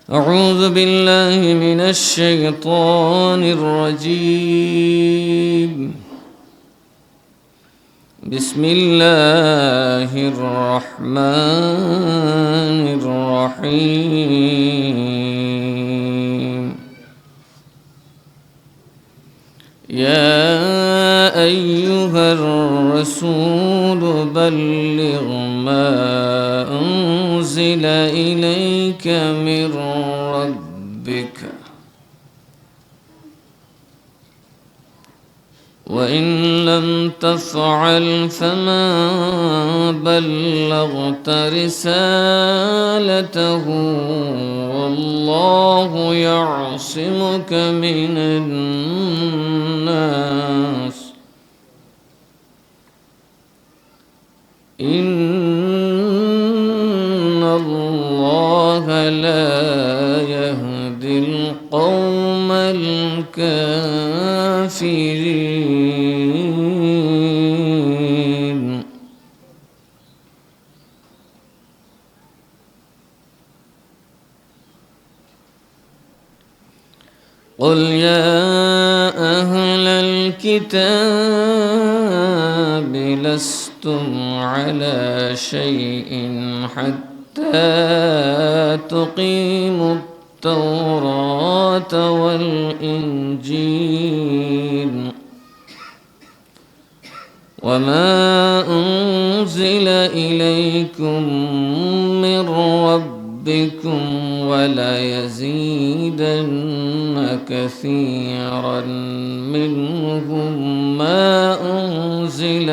أعوذ بالله من الشيطان الرجيم. بسم الله الرحمن الرحيم. يا أيها الرسول بلغ ما أنزل إليك من ربك وإن لم تفعل فما بلغت رسالته والله يعصمك من الناس إن الله لا يهدي القوم الكافرين. قل يا أهل الكتاب لستم على شيء حتى تقيموا التوراة والإنجيل وما أنزل إليكم من ربكم وليزيدن كثيرا منهم ما أنزل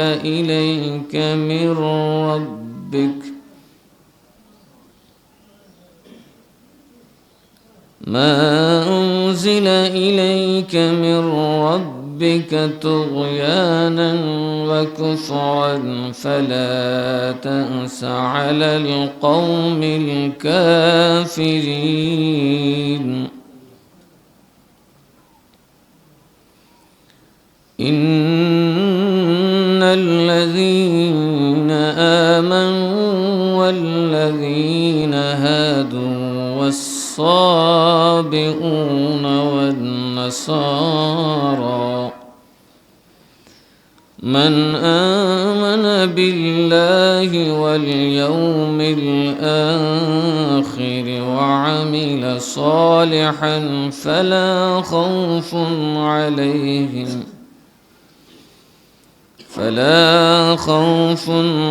إليك من ربك طغيانا وكفرا فلا تأس على القوم الكافرين. إن الذين آمنوا والذين هادوا والصابئون والنصارى من آمن بالله واليوم الآخر وعمل صالحا فلا خوف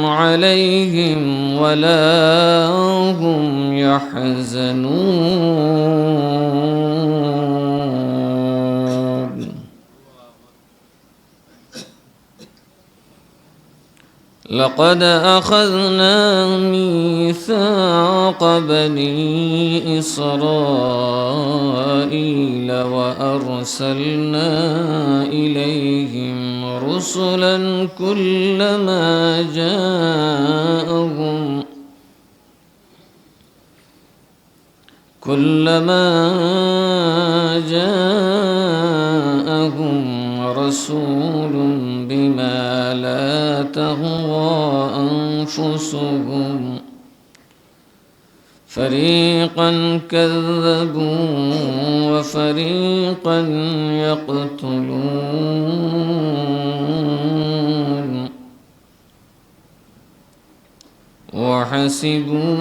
عليهم ولا هم يحزنون. لقد أخذنا ميثاق بني إسرائيل وأرسلنا إليهم رسلا كلما جاءهم رسول بما لا تهوى أنفسهم فريقا كذبوا وفريقا يقتلون وحسبوا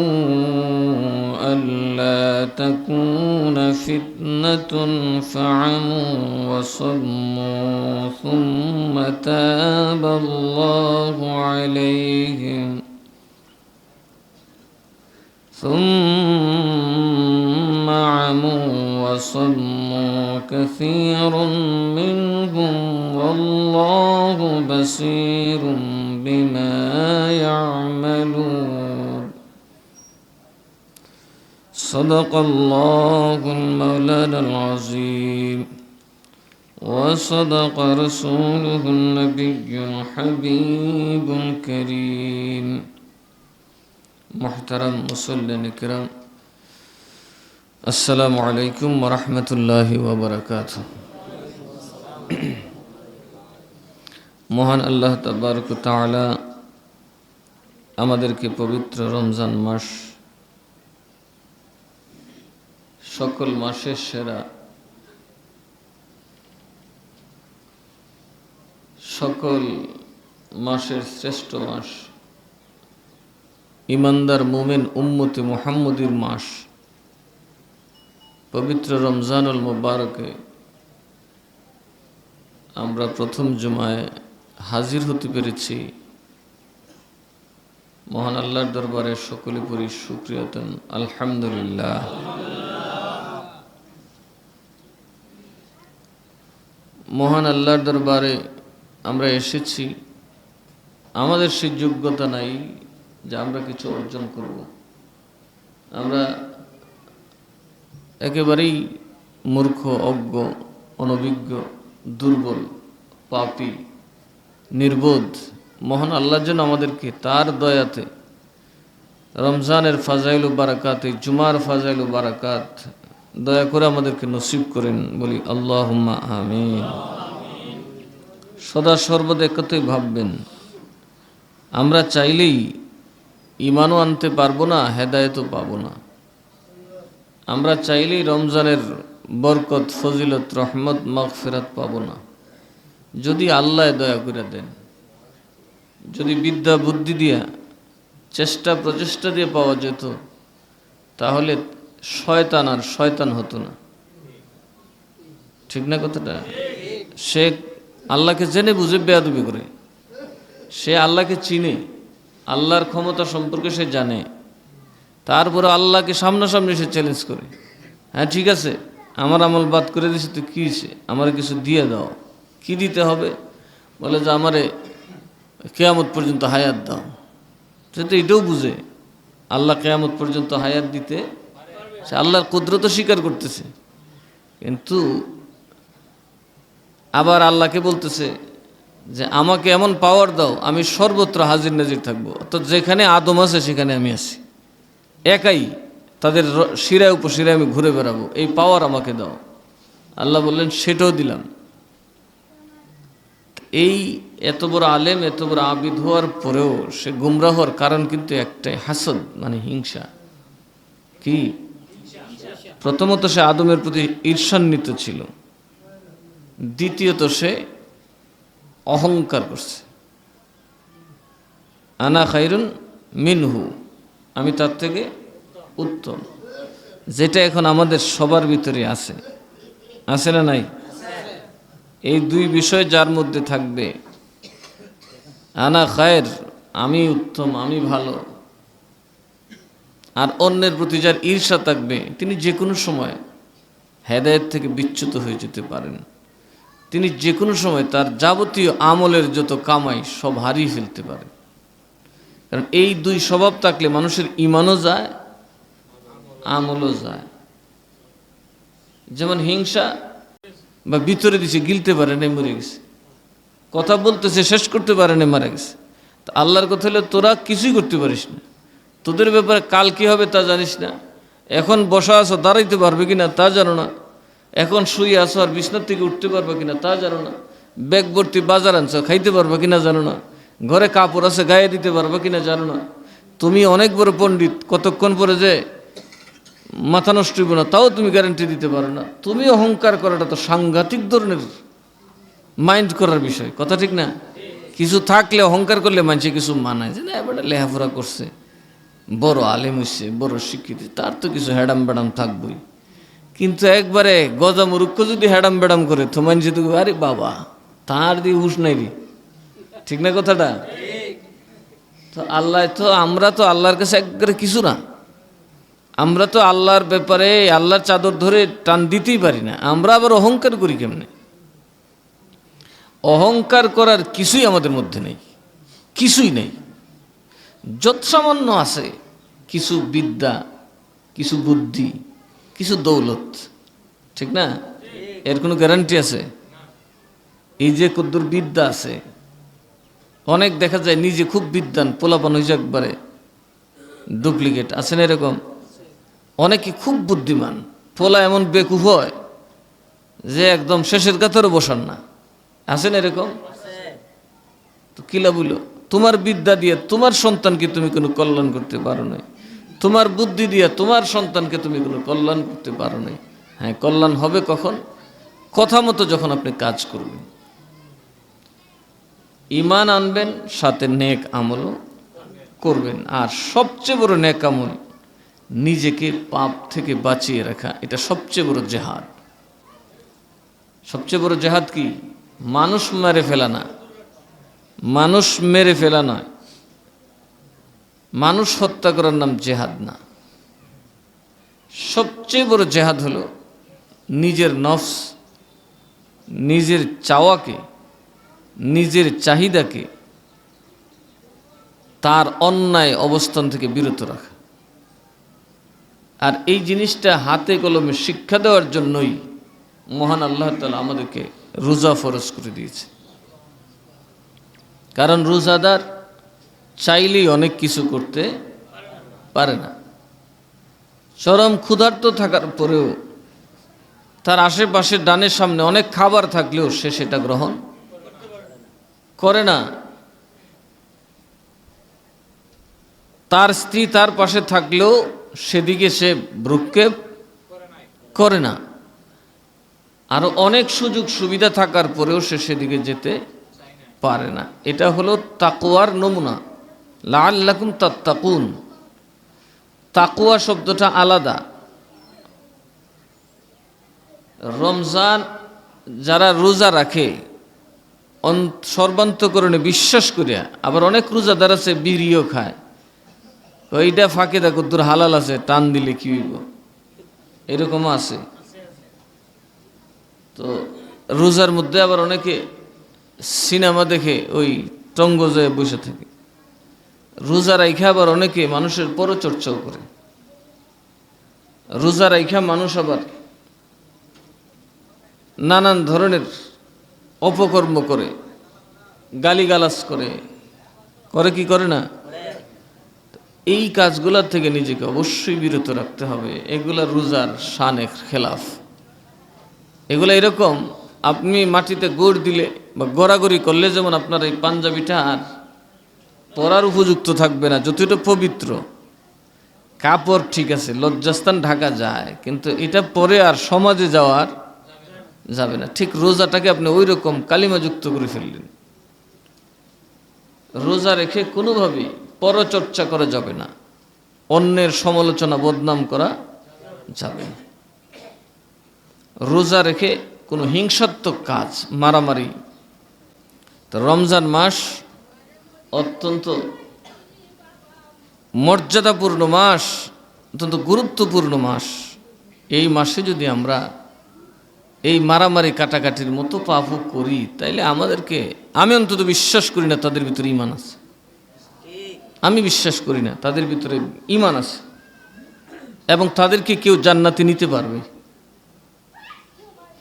ألا تكون فتنة فعموا وصموا ثم تاب الله عليهم ثم عموا وصموا كثير منهم والله بصير بما يعملون. صدق الله المولانا العظيم وصدق رسوله النبي الحبيب الكريم. محترم মুসল্লিন কিরাম, আসসালামু আলাইকুম ওয়া রাহমাতুল্লাহি ওয়া বারাকাতুহু। মহান আল্লাহ তাবারক ওয়া তাআলা আমাদেরকে পবিত্র রমজান মাস সকল মাসের সেরা, সকল মাসের শ্রেষ্ঠ মাস, ইমানদার মুমিন উম্মতে মুহাম্মদীর মাস পবিত্র রমজানুল মুবারকে আমরা প্রথম জুমায় হাজির হতে পেরেছি। মহান আল্লাহর দরবারে সকলে পরি শুকরিয়াতন আলহামদুলিল্লাহ। মহান আল্লাহর দরবারে আমরা এসেছি, আমাদের সেই যোগ্যতা নাই যে আমরা কিছু অর্জন করব। আমরা একেবারেই মূর্খ, অজ্ঞ, অনভিজ্ঞ, দুর্বল, পাপী, নির্বোধ। মহান আল্লাহর জন্য আমাদেরকে তার দয়াতে রমজানের ফাজাইল বারাকাত, জুমার ফাজাইল বারাকাত দয়া করে আমাদেরকে নসিব করেন, বলি আল্লাহুম্মা আমিন। সদা সর্বদা একথই ভাববেন, আমরা চাইলেই ঈমানও আনতে পারবো না, হেদায়েতও পাবো না। আমরা চাইলেই রমজানের বরকত, ফজিলত, রহমত, মাগফিরাত পাবো না যদি আল্লাহ দয়া করে দেন। যদি বিদ্যা বুদ্ধি দিয়া চেষ্টা প্রচেষ্টা দিয়ে পাওয়া যেত তাহলে শয়তান আর শয়তান হতো না। ঠিক না কথাটা? সে আল্লাহকে জেনে বুঝে বেয়াদবি করে, সে আল্লাহকে চিনে, আল্লাহর ক্ষমতা সম্পর্কে সে জানে, তারপরে আল্লাহকে সামনাসামনি সে চ্যালেঞ্জ করে, হ্যাঁ ঠিক আছে আমার আমল বাদ করে দিছে তো কী হয়েছে, আমার কিছু দিয়ে দাও। কি দিতে হবে? বলে যে আমারে কিয়ামত পর্যন্ত হায়াত দাও। সে তো এটাও বুঝে আল্লাহ কিয়ামত পর্যন্ত হায়াত দিতে, সে আল্লাহর কুদরত স্বীকার করতেছে, কিন্তু আবার আল্লাহকে বলতেছে যে আমাকে এমন পাওয়ার দাও আমি সর্বত্র হাজির নাজির থাকবো। তো যেখানে আদম আছে সেখানে আমি আছি, একাই তাদের শিরায় উপশিরায় আমি ঘুরে বেড়াবো, এই পাওয়ার আমাকে দাও। আল্লাহ বললেন সেটাও দিলাম। এই এত বড় আলেম, এত বড় আবিদ হওয়ার পরেও সে গুমরাহ হওয়ার কারণ কিন্তু একটাই, হাসদ, মানে হিংসা। কি? প্রথমত সে আদমের প্রতি ঈর্ষান্বিত ছিল, দ্বিতীয়ত সে অহংকার করছে, আনা খায়রুন মিনহু, আমি তার থেকে উত্তম। যেটা এখন আমাদের সবার ভিতরে আছে, আছে না নাই? এই দুই বিষয় যার মধ্যে থাকবে, আনা খায়ের, আমি উত্তম, আমি ভালো, আর অন্যের প্রতি যার ঈর্ষা থাকবে, তিনি যে কোনো সময় হেদায়েত থেকে বিচ্যুত হয়ে যেতে পারেন। তিনি যে কোনো সময় তার যাবতীয় আমলের যত কামাই সব হারিয়ে ফেলতে পারেন। কারণ এই দুই স্বভাব থাকলে মানুষের ঈমানও যায়, আমলও যায়। যেমন হিংসা বা ভিতরে দিছে, গিলতে পারে না, মরে গেছে, কথা বলতেছে শেষ করতে পারে না, মারা গেছে। তা আল্লাহর কথা হলে তোরা কিছুই করতে পারিস না, তোদের ব্যাপারে কাল কি হবে তা জানিস না, এখন বসা আছো দাঁড়াইতে পারবে কিনা তা জানো না, এখন শুয়ে আছো আর বিছনার থেকে উঠতে পারবে কিনা তা জানো না, ব্যাগ ভর্তি বাজার আনছো খাইতে পারবে কিনা জানো না, ঘরে কাপড় আছে গায়ে দিতে পারবে কিনা জানো না। তুমি অনেক বড় পণ্ডিত, কতক্ষণ পরে যে মাথা নষ্ট হইব না তাও তুমি গ্যারান্টি দিতে পারো না। তুমি অহংকার করাটা তো সাংঘাতিক ধরনের মাইন্ড করার বিষয়, কথা ঠিক না? কিছু থাকলে অহংকার করলে মানুষে কিছু মানায় যে না এবারে লেখাপড়া করছে, বড় আলেম হইছে, বড় শিক্ষিত, তার তো কিছু হ্যাডাম ব্যাডাম থাকবই। কিন্তু একবারে গজা মুরুক্ষ যদি হ্যাডাম ব্যাডাম করে তো মানুষে তো আরে বাবা তার দিয়ে হুশ নাই রে, ঠিক না কথাটা? তো আল্লাহ তো, আমরা তো আল্লাহর কাছে একবারে কিছু না, আমরা তো আল্লাহর ব্যাপারে আল্লাহর চাদর ধরে টান দিতেই পারি না। আমরা আবার অহংকার করি কেমনে? অহংকার করার কিছুই আমাদের মধ্যে নেই, কিছুই নেই। যত সামান্য আছে কিছু বিদ্যা, কিছু বুদ্ধি, কিছু দৌলত, ঠিক না? এর কোনো গ্যারান্টি আছে? এই যে কদ্দুর বিদ্যা আছে, অনেক দেখা যায় নিজে খুব বিদ্বান, পোলাপান হয়েছে একবারে ডুপ্লিকেট, আছে না এরকম? অনেকে খুব বুদ্ধিমান, পোলা এমন বেকুফ হয় যে একদম শেষের কাতারও বসান না, আছে না এরকম? তো কিলা বললো তোমার বিদ্যা দিয়ে তোমার সন্তানকে তুমি কোনো কল্যাণ করতে পারো না, তোমার বুদ্ধি দিয়া তোমার সন্তানকে তুমি কোনো কল্যাণ করতে পারো নাই। হ্যাঁ, কল্যাণ হবে কখন? কথা মতো যখন আপনি কাজ করবেন, ঈমান আনবেন, সাথে নেক আমলও করবেন। আর সবচেয়ে বড় নেক আমল নিজেকে পাপ থেকে বাঁচিয়ে রাখা, এটা সবচেয়ে বড় জেহাদ। সবচেয়ে বড় জেহাদ কি? মানুষ মেরে ফেলা না, মানুষ মেরে ফেলা নয়, মানুষ হত্যা করার নাম জেহাদ না। সবচেয়ে বড় জেহাদ হলো নিজের নফস, নিজের চাওয়াকে, নিজের চাহিদাকে তার অন্যায় অবস্থান থেকে বিরত রাখা। আর এই জিনিসটা হাতে কলমে শিক্ষা দেওয়ার জন্যই মহান আল্লাহ তাআলা আমাদেরকে রোজা ফরজ করে দিয়েছে। কারণ রোজাদার চাইলেই অনেক কিছু করতে পারে না। চরম ক্ষুধার্ত থাকার পরেও তার আশেপাশে ডানের সামনে অনেক খাবার থাকলেও সে সেটা গ্রহণ করে না। তার স্ত্রী তার পাশে থাকলেও সেদিকে সে ভ্রুক্ষেপ করে না। আরো অনেক সুযোগ সুবিধা থাকার পরেও সে সেদিকে যেতে পারে না। এটা হলো তাকওয়ার নমুনা। লাআল্লাকুম তাত্তাকুন, তাকওয়া শব্দটা আলাদা। রমজান যারা রোজা রাখে সর্বান্তকরণে বিশ্বাস করিয়া, আবার অনেক রোজাদার আছে বিড়িও খায়, ওইটা ফাঁকে দেখো তোর হালাল আছে, টান দিলে কি হইব, এরকম আছে। তো রোজার মধ্যে আবার অনেকে সিনেমা দেখে ওই টঙ্গজে বসে থাকে। রোজা রাইখা আবার অনেকে মানুষের পরচর্চাও করে। রোজা রাইখা মানুষ আবার নানান ধরনের অপকর্ম করে, গালিগালাজ করে, করে কি করে না? এই কাজগুলোর থেকে নিজেকে অবশ্যই বিরত রাখতে হবে। এগুলা রোজার শানের খেলাফ। এগুলো এরকম, আপনি মাটিতে গোড় দিলে বা গড়াগড়ি করলে যেমন আপনার এই পাঞ্জাবিটা আর পরার উপযুক্ত থাকবে না। যতটা পবিত্র কাপড় ঠিক আছে, লজ্জাস্থান ঢাকা যায়, কিন্তু এটা পরে আর সমাজে যাওয়ার যাবে না। ঠিক রোজাটাকে আপনি ওই রকম কালিমাযুক্ত করে ফেললেন। রোজা রেখে কোনোভাবেই পরচর্চা করা যাবে না, অন্যের সমালোচনা বদনাম করা যাবে না। রোজা রেখে কোনো হিংসাত্মক কাজ, মারামারি। তো রমজান মাস অত্যন্ত মর্যাদাপূর্ণ মাস, অত্যন্ত গুরুত্বপূর্ণ মাস। এই মাসে যদি আমরা এই মারামারি কাটাকাটির মতো পাপও করি, তাইলে আমাদেরকে, আমি অন্তত বিশ্বাস করি না তাদের ভিতরে ঈমান আছে। আমি বিশ্বাস করি না তাদের ভিতরে ঈমান আছে, এবং তাদেরকে কেউ জান্নাতে নিতে পারবে।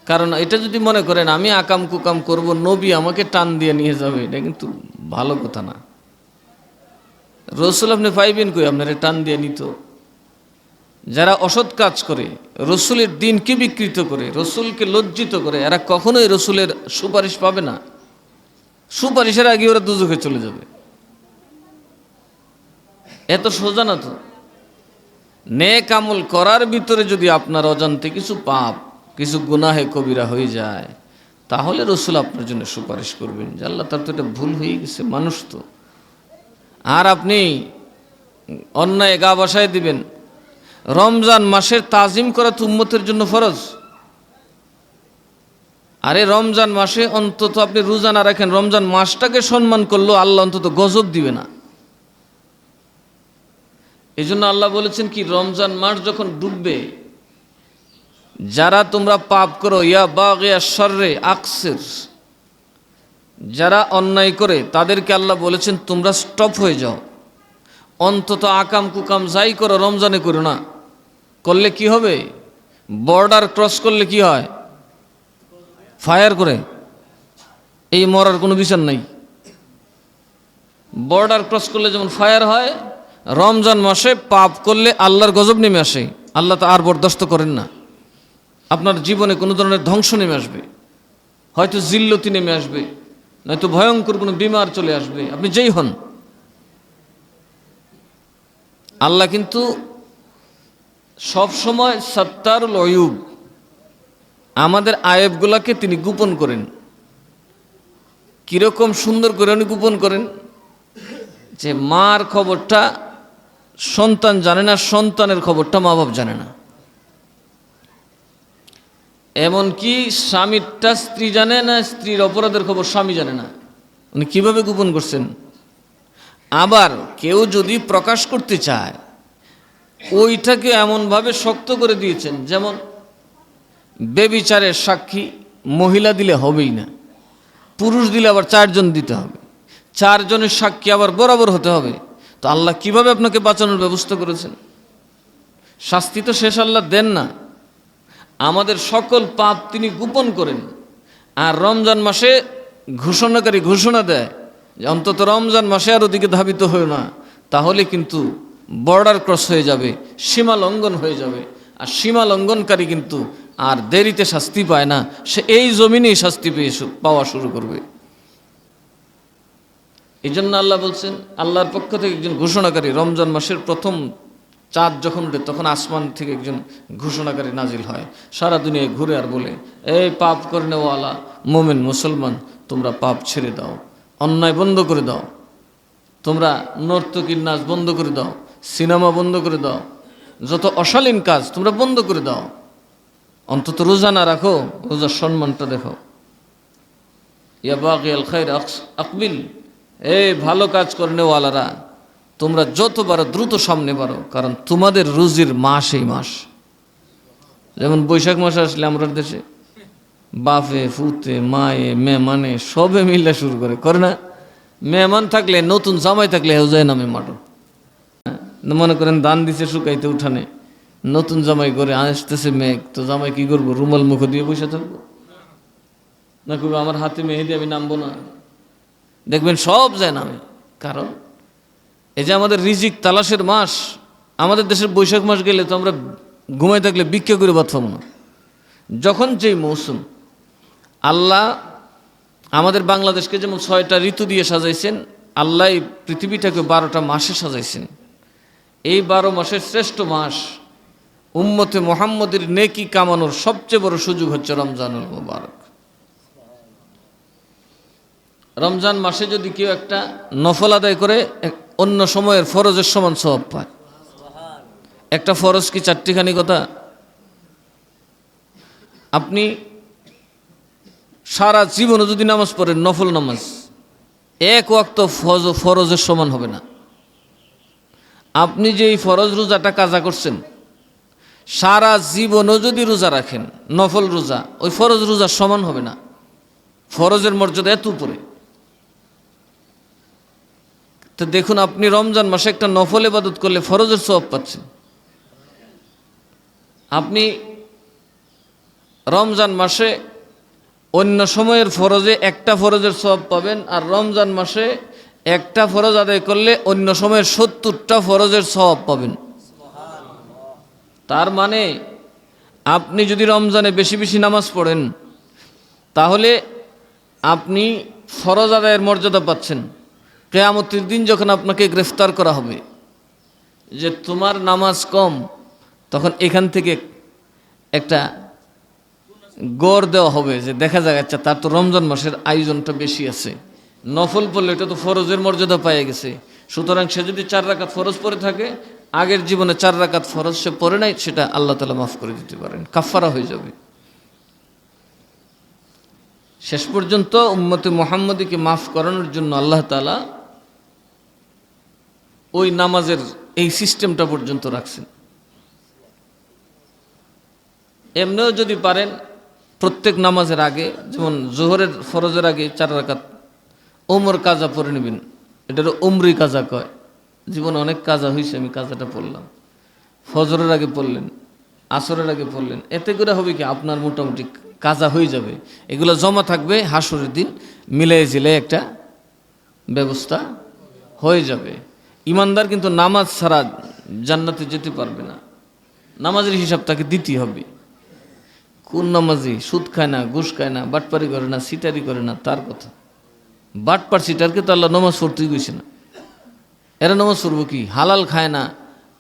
কারণ এটা যদি মনে করেন আমি আকাম কুকাম করব, নবী আমাকে টান দিয়ে নিয়ে যাবে, এটা কিন্তু ভালো কথা না। রসুল আপনি পাইবেন কই আপনারা টান দিয়ে নিত? যারা অসৎ কাজ করে, রসুলের দিনকে বিকৃত করে, রসুলকে লজ্জিত করে, এরা কখনোই রসুলের সুপারিশ পাবে না। সুপারিশের আগে ওরা দুজখে চলে যাবে। এত সোজা না তো। নেক আমল করার ভিতরে যদি আপনার অজান্তে কিছু পাপ, কিছু গুনাহে কবিরা হয়ে যায়, তাহলে রসুল আপনার জন্য সুপারিশ করবেন যে আল্লাহ, তার তো এটা ভুল হয়ে গেছে, মানুষ তো। আর আপনি অন্যায় গা বাসায় দিবেন। রমজান মাসের তাজিম করা তো উম্মতের জন্য ফরজ। আরে রমজান মাসে অন্তত আপনি রোজা না রাখেন, রমজান মাসটাকে সম্মান করলেও আল্লাহ অন্তত গজব দিবে না। এই জন্য আল্লাহ বলেছেন কি, রমজান মাস যখন ডুববে, যারা তোমরা পাপ করো, ইয়া বাগিয়া শাররে আকসির, যারা অন্যায় করে তাদেরকে আল্লাহ বলেছেন তোমরা স্টপ হয়ে যাও। অন্তত আকাম কুকাম যাই করো রমজানে করো না। করলে কি হবে? বর্ডার ক্রস করলে কি হয়? ফায়ার করে। এই মরার কোনো বিচার নাই। বর্ডার ক্রস করলে যেমন ফায়ার হয়, রমজান মাসে পাপ করলে আল্লাহর গজব নেমে আসে। আল্লাহ তা আর বরদাস্ত করেন না। আপনার জীবনে কোনো ধরনের ধ্বংস নেমে আসবে, হয়তো জিল্লতি নেমে আসবে, নয়তো ভয়ঙ্কর কোনো বিমার চলে আসবে, আপনি যেই হন। আল্লাহ কিন্তু সব সময় সত্তারুল অয়ুব, আমাদের আয়েবগুলাকে তিনি গোপন করেন। কিরকম সুন্দর করে উনি গোপন করেন যে মার খবরটা সন্তান জানে না, সন্তানের খবরটা মা বাপ জানে না। এমনকি স্বামীরটা স্ত্রী জানে না, স্ত্রীর অপরাধের খবর স্বামী জানে না। উনি কিভাবে গোপন করছেন? আবার কেউ যদি প্রকাশ করতে চায় ওইটাকে এমনভাবে শক্ত করে দিয়েছেন, যেমন বেবিচারের সাক্ষী মহিলা দিলে হবেই না, পুরুষ দিলে আবার 4 জন দিতে হবে, 4 জনের সাক্ষী আবার বরাবর হতে হবে। তো আল্লাহ কিভাবে আপনাকে বাঁচানোর ব্যবস্থা করেছেন? শাস্তি তো শেষ আল্লাহ দেন না, আমাদের সকল পাপ তিনি গোপন করেন। আর রমজান মাসে ঘোষণাকারী ঘোষণা দেয় যে অন্তত রমজান মাসে আর ওদিকে ধাবিত হয়ে না, তাহলে কিন্তু বর্ডার ক্রস হয়ে যাবে, সীমা লঙ্ঘন হয়ে যাবে। আর সীমা লঙ্ঘনকারী কিন্তু আর দেরিতে শাস্তি পায় না, সে এই জমিনেই শাস্তি পাওয়া শুরু করবে। এই জন্য আল্লাহ বলছেন, আল্লাহর পক্ষ থেকে একজন ঘোষণাকারী, রমজান মাসের প্রথম চাঁদ যখন ওঠে তখন আসমান থেকে একজন ঘোষণাকারী নাজিল হয়, সারা দুনিয়ায় ঘুরে আর বলে, এই পাপ করনেওয়ালা মোমেন মুসলমান, তোমরা পাপ ছেড়ে দাও, অন্যায় বন্ধ করে দাও, তোমরা নর্তকীর নাচ বন্ধ করে দাও, সিনেমা বন্ধ করে দাও, যত অশালীন কাজ তোমরা বন্ধ করে দাও, অন্তত রোজা না রাখো, রোজার সম্মানটা দেখো। ইয়া বাগিয়াল খাইর আকবিল, এই ভালো কাজ করনেওয়ালারা, তোমরা যত পারো দ্রুত সামনে বাড়ো, কারণ তোমাদের রুজির মাস এই মাস। যেমন বৈশাখ মাসে আসলে আমরা দেশে বাপে ফুতে মায়ে মেহমানে সবে মিলে শুরু করে না? মেহমান থাকলে, নতুন জামাই থাকলে হেউ যায় নামে মাঠো। মনে করেন দান দিছে শুকাইতে উঠানে, নতুন জামাই করে আসতেছে মেঘ, তো জামাই কি করবো? রুমাল মুখ দিয়ে বসে থাকবো না, করবো আমার হাতে মেহেদি আমি নামবো না? দেখবেন সব যায় নামে। কারণ এই যে আমাদের রিজিক তালাশের মাস, আমাদের দেশের বৈশাখ মাস গেলে তো আমরা ঘুমাই থাকলে ভিক্ষা করে ভাত পাবো না। যখন যেই মৌসুম, আল্লাহ আমাদের বাংলাদেশকে যেমন 6টা ঋতু দিয়ে সাজাইছেন, আল্লাহ এই পৃথিবীটাকে 12টা মাসে সাজাইছেন। এই 12 মাসের শ্রেষ্ঠ মাস, উম্মতে মুহাম্মদের নেকি কামানোর সবচেয়ে বড় সুযোগ হচ্ছে রমজানুল মুবারক। রমজান মাসে যদি কেউ একটা নফল আদায় করে, অন্য সময়ের ফরজের সমান সওয়াব পায়। একটা ফরজ কি 4টিখানি কথা? আপনি সারা জীবনে যদি নামাজ পড়েন, নফল নামাজ, 1 ওয়াক্ত ফরজের সমান হবে না। আপনি যে এই ফরজ রোজাটা কাজা করছেন, সারা জীবনও যদি রোজা রাখেন, নফল রোজা, ওই ফরজ রোজার সমান হবে না। ফরজের মর্যাদা এত উপরে। তো দেখুন, আপনি রমজান মাসে একটা নফল ইবাদত করলে ফরজের সওয়াব পাচ্ছেন। আপনি রমজান মাসে অন্য সময়ের ফরজে একটা ফরজের সওয়াব পাবেন, আর রমজান মাসে একটা ফরজ আদায় করলে অন্য সময়ের 70টা ফরজের সওয়াব পাবেন। তার মানে আপনি যদি রমজানে বেশি বেশি নামাজ পড়েন, তাহলে আপনি ফরজ আদায়ের মর্যাদা পাচ্ছেন। কিয়ামতের দিন যখন আপনাকে গ্রেফতার করা হবে যে তোমার নামাজ কম, তখন এখান থেকে একটা গড় দেওয়া হবে যে দেখা যায়, আচ্ছা তার তো রমজান মাসের আয়োজনটা বেশি আছে, নফল পড়লে এটা তো ফরজের মর্যাদা পেয়ে গেছে, সুতরাং সে যদি 4 রাকাত ফরজ পড়ে থাকে, আগের জীবনে 4 রাকাত ফরজ সে পড়ে নাই, সেটা আল্লাহ তাআলা মাফ করে দিতে পারেন, কাফারা হয়ে যাবে। শেষ পর্যন্ত উম্মতে মুহাম্মদীকে মাফ করানোর জন্য আল্লাহ তাআলা ওই নামাজের এই সিস্টেমটা পর্যন্ত রাখছেন। এমনিও যদি পারেন প্রত্যেক নামাজের আগে, যেমন জোহরের ফরজের আগে 4 রাকাত ওমর কাজা পড়ে নেবেন। এটারও উমরি কাজা কয়। জীবনে অনেক কাজা হয়েছে, আমি কাজাটা পড়লাম। ফজরের আগে পড়লেন, আসরের আগে পড়লেন, এতে করে হবে কি আপনার মোটামুটি কাজা হয়ে যাবে। এগুলো জমা থাকবে, হাসরের দিন মিলাই জিলাই একটা ব্যবস্থা হয়ে যাবে। ইমানদার কিন্তু নামাজ ছাড়া জান্নাতে যেতে পারবে না। নামাজের হিসাব তাকে দিতেই হবে। কোন নামাজি সুদ খায় না, ঘুষ খায় না, বাটপারি করে না, সিটারি করে না, তার কথা। বাটপার সিটারকে তো আল্লাহ নামাজ পড়তেই গেছে না। এরা নামাজ পড়বো কি? হালাল খায় না,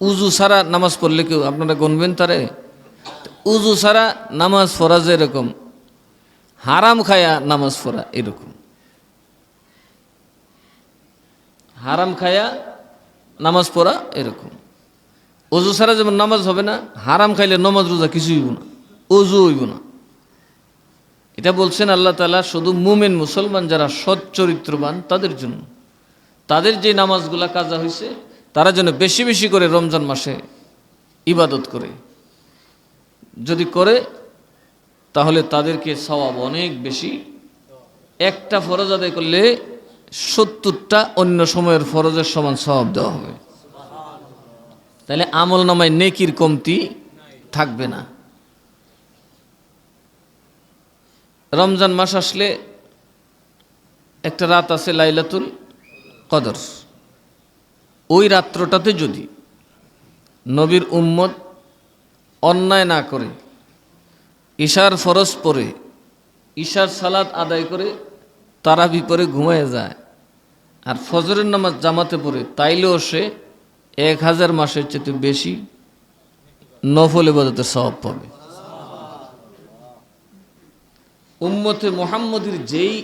উজু ছাড়া নামাজ পড়লে কেউ আপনারা গণবেন তারে? উজু ছাড়া নামাজ পড়া যেরকম, হারাম খায়া নামাজ পড়া এরকম। হারাম খায়া নামাজ পড়া এরকম। অজু ছাড়া যেমন নামাজ হবে না, হারাম খাইলে নামাজ রোজা কিছুই হইব না, অজু হইব না। এটা বলছেন আল্লাহ তাআলা শুধু মুমিন মুসলমান যারা সৎ চরিত্রবান তাদের জন্য। তাদের যে নামাজগুলা কাজা হয়েছে তারা যেন বেশি বেশি করে রমজান মাসে ইবাদত করে। যদি করে তাহলে তাদেরকে সওয়াব অনেক বেশি। একটা ফরজ আদায় করলে 70টা অন্য সময়ের ফরজের সমান সওয়াব দেওয়া হবে। তাহলে আমল নামায় নেকির কমতি থাকবে না। রমজান মাস আসলে একটা রাত আছে লাইলাতুল কদর। ওই রাত্রটাতে যদি নবীর উম্মত অন্যায় না করে ঈশার ফরজ পড়ে ঈশার সালাত আদায় করে তারাবি পড়ে ঘুমিয়ে যায় আর ফজরের নামাজ জামাতে পড়ে, তাইলেও সে 1000 মাসের চেয়ে বেশি নফল ইবাদতের সওয়াব পাবে। উম্মতে মুহাম্মদীর যেই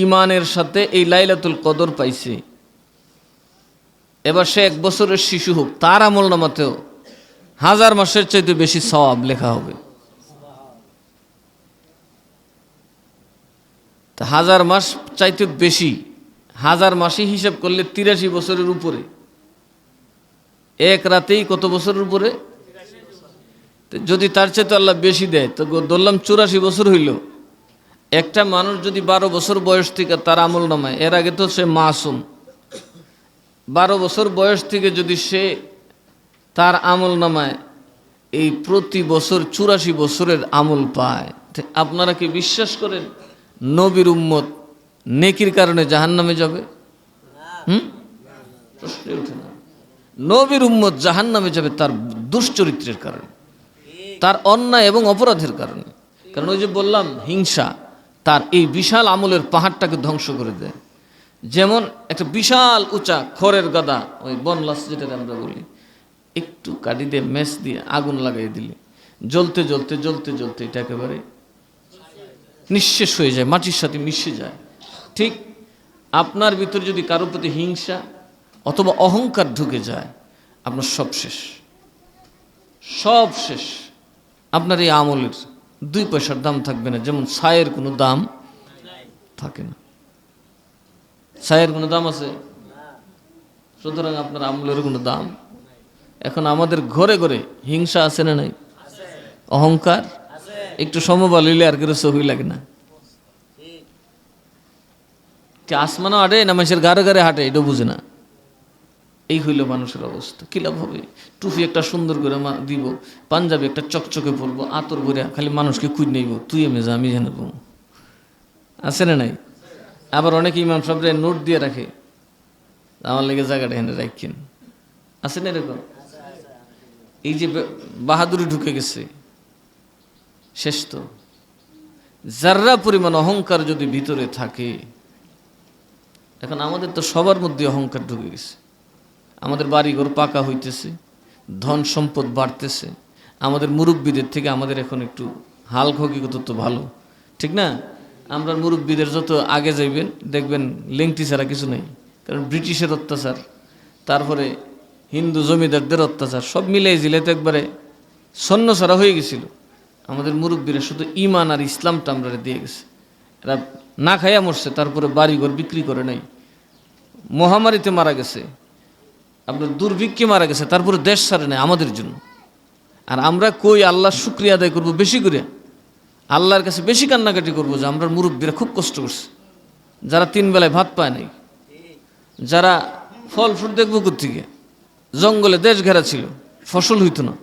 ইমানের সাথে এই লাইলাতুল কদর পাইছে, এবার সে 1 বছরের শিশু হোক, তার আমল নামাতেও 1000 মাসের চাইতে বেশি সওয়াব লেখা হবে। 1000 মাস চাইতে বেশি, 1000 মাসই হিসাব করলে 83 বছরের উপরে। এক রাতেই কত বছরের উপরে? যদি তার চাইতে আল্লাহ বেশি দেয় তো ধরলাম 84 বছর হইল। একটা মানুষ যদি 12 বছর বয়স থেকে তার আমল নামায়, এর আগে তো সে মাসুম, 12 বছর বয়স থেকে যদি সে তার আমল নামায় এই প্রতি বছর 84 বছরের আমল পায়, আপনারা কি বিশ্বাস করেন নবীর উম্মত নেকির কারণে জাহান্নামে যাবে? প্রশ্নই ওঠে না। নবীর উম্মত জাহান্নামে যাবে তার দুশ্চরিত্রের কারণে, তার অন্যায় এবং অপরাধের কারণে। কারণ ওই যে বললাম, হিংসা তার এই বিশাল আমলের পাহাড়টাকে ধ্বংস করে দেয়। যেমন একটা বিশাল উঁচা খড়ের গাদা, ওই বনলাস যেটা আমরা বলি, একটু কাঠি দিয়ে মেস দিয়ে আগুন লাগাই দিলে জ্বলতে জ্বলতে জ্বলতে জ্বলতে এটা একেবারে নিঃশেষ হয়ে যায়, মাটির সাথে মিশে যায়। ঠিক আপনার ভিতর যদি কারোর প্রতি হিংসা অথবা অহংকার ঢুকে যায়, আপনার সব শেষ, সব শেষ। আপনার এই আমলের 2 পয়সার দাম থাকবে না। যেমন ছায়ের কোনো দাম থাকে না। ছায়ের কোনো দাম আছে? সুতরাং আপনার আমলের কোনো দাম। এখন আমাদের ঘরে ঘরে হিংসা আছে না নাই? অহংকার একটু সমবল হইলে আর কেউ সহি লাগে না। আসমানও হাঁটে না, মানুষের গাড়ে গাড়ে হাঁটে, এটা বুঝে না। এই হইল মানুষের অবস্থা। কি লাভ হবে? টুপি একটা সুন্দর করে দিব, পাঞ্জাবি একটা চকচকে পরবো, আতর ভরে খালি মানুষকে খুঁজ নেইব, তুই এমে যা আমি জানব, আছে না নাই? আবার অনেকে ইমাম সাহেবরা নোট দিয়ে রাখে, আমার লেগে জায়গাটা এনে রাখেন, আছে না এরকম? এই যে বাহাদুরি ঢুকে গেছে, শেষ তো। যার্রা পরিমাণ অহংকার যদি ভিতরে থাকে, এখন আমাদের তো সবার মধ্যে অহংকার ঢুকে গেছে। আমাদের বাড়িঘর পাকা হইতেছে, ধন সম্পদ বাড়তেছে, আমাদের মুরব্বীদের থেকে আমাদের এখন একটু হাল হকিকত তো ভালো, ঠিক না? আমরা মুরব্বীদের যত আগে যাইবেন দেখবেন লেংটি ছাড়া কিছু নেই। কারণ ব্রিটিশের অত্যাচার, তারপরে হিন্দু জমিদারদের অত্যাচার, সব মিলাই জিলে তো একবারে সৈন্য ছাড়া হয়ে গেছিল। আমাদের মুরব্বীরা শুধু ইমান আর ইসলামটা আমরা দিয়ে গেছে। এরা না খাইয়া মরছে, তারপরে বাড়িঘর বিক্রি করে নাই, মহামারীতে মারা গেছে, আপনার দুর্ভিক্ষে মারা গেছে, তারপরে দেশ ছাড়ে নেই আমাদের জন্য। আর আমরা কই আল্লাহর শুকরিয়া আদায় করবো বেশি করে, আল্লাহর কাছে বেশি কান্নাকাটি করবো যে আমরা মুরব্বীরা খুব কষ্ট করছে, যারা 3 বেলায় ভাত পায় নাই, যারা ফল ফ্রুট দেখবো কোত্থেকে, জঙ্গলে দেশ ঘেরা ছিল, ফসল হইতো না,